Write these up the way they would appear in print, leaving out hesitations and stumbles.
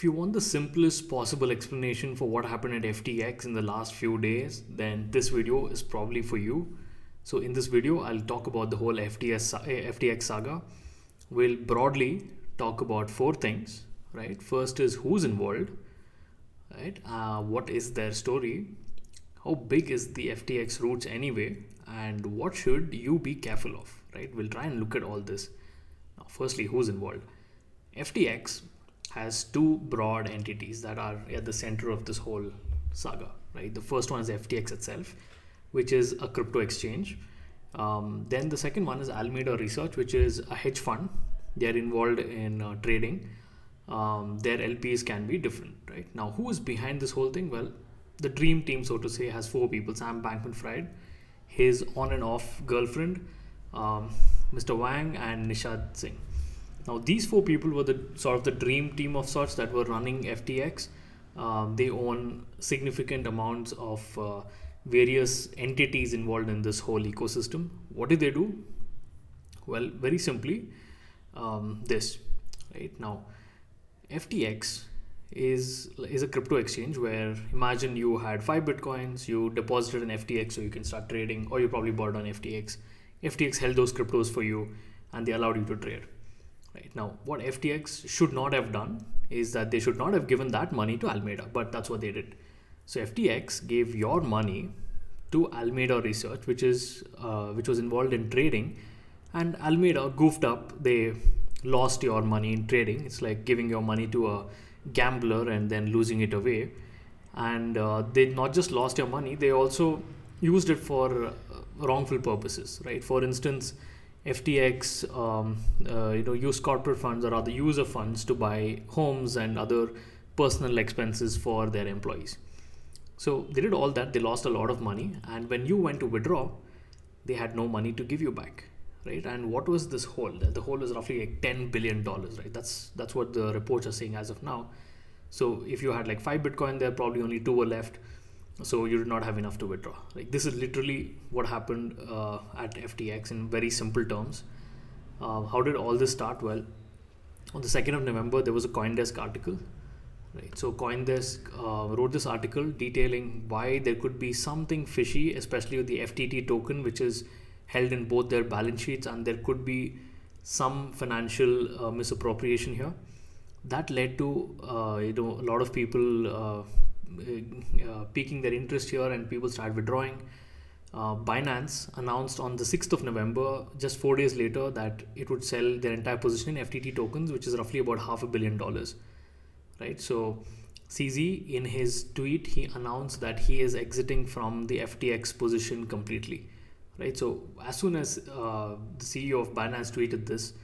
If you want the simplest possible explanation for what happened at FTX in the last few days, then this video is probably for you. So in this video, I'll talk about the whole FTX saga. We'll broadly talk about four things, right? First is who's involved, right? What is their story? How big is the FTX roots anyway? And what should you be careful of, right? We'll try and look at all this. Now, firstly, who's involved? FTX has two broad entities that are at the center of this whole saga, right? The first one is FTX itself, which is a crypto exchange. Then the second one is Alameda Research, which is a hedge fund. They're involved in trading. Their LPs can be different, right? Now, who is behind this whole thing? Well, the dream team, so to say, has four people. Sam Bankman Fried, his on and off girlfriend, Mr. Wang, and Nishad Singh. Now, these four people were the sort of the dream team of sorts that were running FTX. They own significant amounts of various entities involved in this whole ecosystem. What did they do? Well, very simply, this. Right now, FTX is a crypto exchange where imagine you had 5 bitcoins, you deposited in FTX so you can start trading, or you probably bought on FTX. FTX held those cryptos for you and they allowed you to trade. Right now, what FTX should not have done is that they should not have given that money to Alameda, but that's what they did. So FTX gave your money to Alameda Research, which was involved in trading, and Alameda goofed up. They lost your money in trading. It's like giving your money to a gambler and then losing it away. And they not just lost your money; they also used it for wrongful purposes. Right? For instance, FTX, use corporate funds or rather user funds to buy homes and other personal expenses for their employees. So they did all that. They lost a lot of money, and when you went to withdraw, they had no money to give you back, right? And what was this hole? The hole was roughly like $10 billion, right? That's what the reports are saying as of now. So if you had like 5 Bitcoin, there probably only 2 were left. So you did not have enough to withdraw. Like this is literally what happened at FTX in very simple terms. How did all this start? Well, on the 2nd of November, there was a CoinDesk article. Right. So CoinDesk wrote this article detailing why there could be something fishy, especially with the FTT token, which is held in both their balance sheets, and there could be some financial misappropriation here. That led to a lot of people piquing their interest here, and people started withdrawing. Binance announced on the 6th of November, just 4 days later, that it would sell their entire position in FTT tokens, which is roughly about $500 million. Right, so CZ in his tweet, he announced that he is exiting from the FTX position completely. Right, so as soon as the CEO of Binance tweeted this,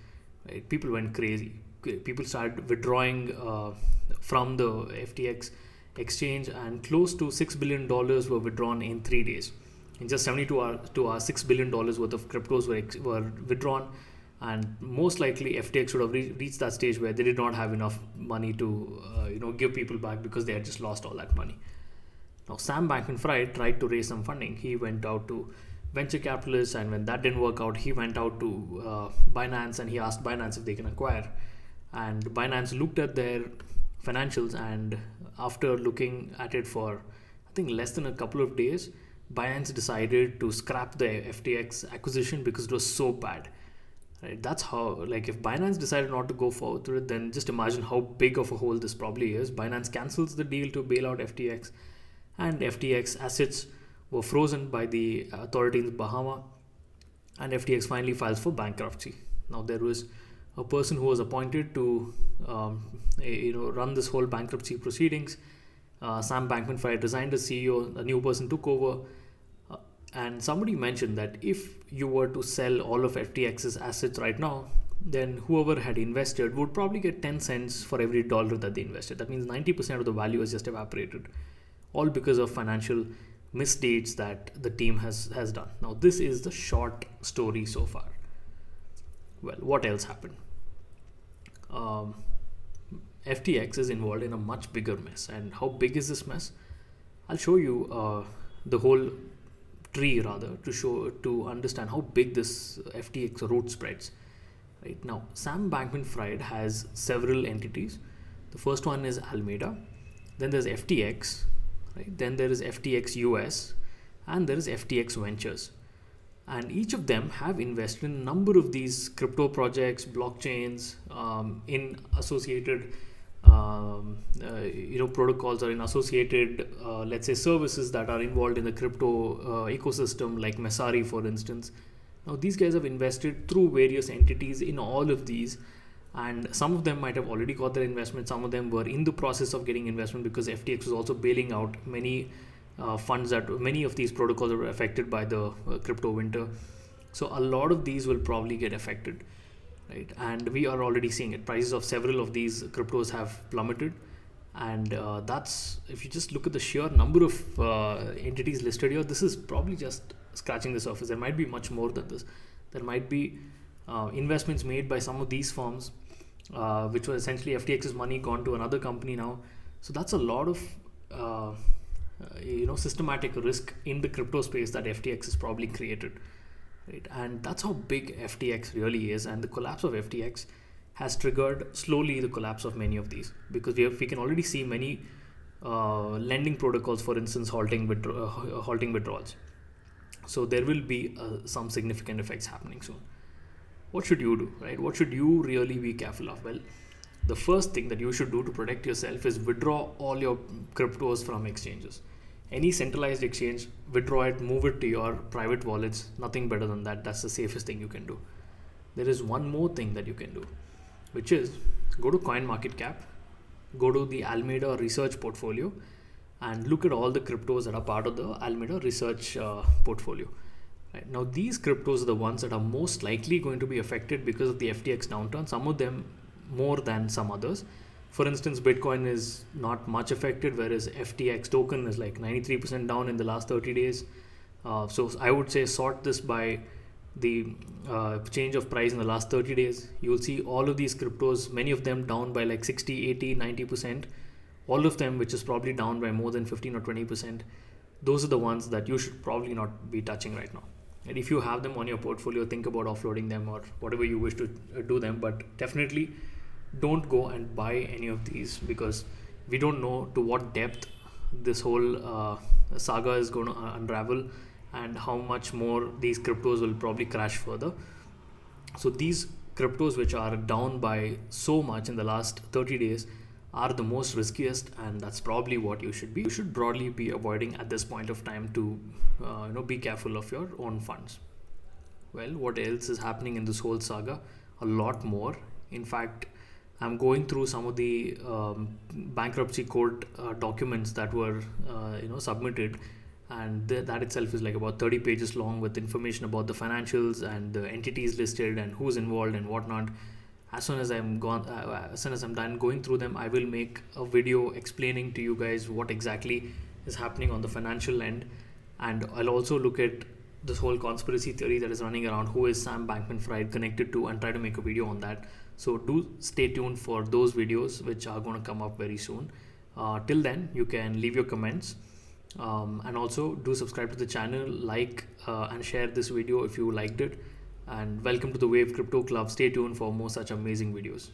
right, people went crazy. People started withdrawing from the FTX exchange, and close to $6 billion were withdrawn in 3 days. In just 72 hours, $6 billion worth of cryptos were withdrawn, and most likely FTX should have reached that stage where they did not have enough money to give people back because they had just lost all that money. Now, Sam Bankman-Fried tried to raise some funding. He went out to venture capitalists, and when that didn't work out, he went out to Binance and he asked Binance if they can acquire. And Binance looked at their financials, and after looking at it for I think less than a couple of days, Binance decided to scrap the FTX acquisition because it was so bad. Right, that's how, like, if Binance decided not to go forward with it, then just imagine how big of a hole this probably is. Binance cancels the deal to bail out FTX, and FTX assets were frozen by the authority in Bahama, and FTX finally files for bankruptcy. Now, there was a person who was appointed to run this whole bankruptcy proceedings. Sam Bankman-Fried resigned as CEO, a new person took over. And somebody mentioned that if you were to sell all of FTX's assets right now, then whoever had invested would probably get 10 cents for every dollar that they invested. That means 90% of the value has just evaporated, all because of financial misdeeds that the team has done. Now, this is the short story so far. Well, what else happened? FTX is involved in a much bigger mess. And how big is this mess? I'll show you the whole tree rather to understand how big this FTX root spreads. Right now, Sam Bankman-Fried has several entities. The first one is Alameda, then there's FTX, right? Then there is FTX US, and there is FTX Ventures. And each of them have invested in a number of these crypto projects, blockchains, in associated protocols, or in associated let's say services that are involved in the crypto ecosystem, like Messari, for instance. Now these guys have invested through various entities in all of these, and some of them might have already got their investment, some of them were in the process of getting investment, because FTX was also bailing out many funds that many of these protocols were affected by the crypto winter. So a lot of these will probably get affected, right? And we are already seeing it. Prices of several of these cryptos have plummeted, and that's, if you just look at the sheer number of entities listed here, this is probably just scratching the surface. There might be much more than this. There might be investments made by some of these firms, which was essentially FTX's money gone to another company now. So that's a lot of systematic risk in the crypto space that FTX has probably created, right? And that's how big FTX really is. And the collapse of FTX has triggered slowly the collapse of many of these, because we can already see many lending protocols, for instance, halting withdrawals. So there will be some significant effects happening soon. What should you do, right? What should you really be careful of? Well, the first thing that you should do to protect yourself is withdraw all your cryptos from exchanges. Any centralized exchange, withdraw it, move it to your private wallets. Nothing better than that. That's the safest thing you can do. There is one more thing that you can do, which is go to CoinMarketCap, go to the Alameda research portfolio, and look at all the cryptos that are part of the Alameda research portfolio. Right. Now these cryptos are the ones that are most likely going to be affected because of the FTX downturn, some of them more than some others. For instance, Bitcoin is not much affected, whereas FTX token is like 93% down in the last 30 days. So I would say sort this by the change of price in the last 30 days. You will see all of these cryptos, many of them down by like 60, 80, 90%. All of them, which is probably down by more than 15 or 20%. Those are the ones that you should probably not be touching right now. And if you have them on your portfolio, think about offloading them or whatever you wish to do them. But definitely don't go and buy any of these, because we don't know to what depth this whole saga is going to unravel, and how much more these cryptos will probably crash further. So these cryptos which are down by so much in the last 30 days are the most riskiest, and that's probably what you should broadly be avoiding at this point of time to be careful of your own funds. Well, what else is happening in this whole saga? A lot more. In fact, I'm going through some of the bankruptcy court documents that were submitted, and that itself is like about 30 pages long, with information about the financials and the entities listed and who's involved and whatnot. As soon as I'm done going through them, I will make a video explaining to you guys what exactly is happening on the financial end, and I'll also look at this whole conspiracy theory that is running around, who is Sam Bankman Fried connected to, and try to make a video on that. So do stay tuned for those videos, which are going to come up very soon. Till then, you can leave your comments, and also do subscribe to the channel, like and share this video if you liked it. And welcome to the Wave Crypto Club. Stay tuned for more such amazing videos.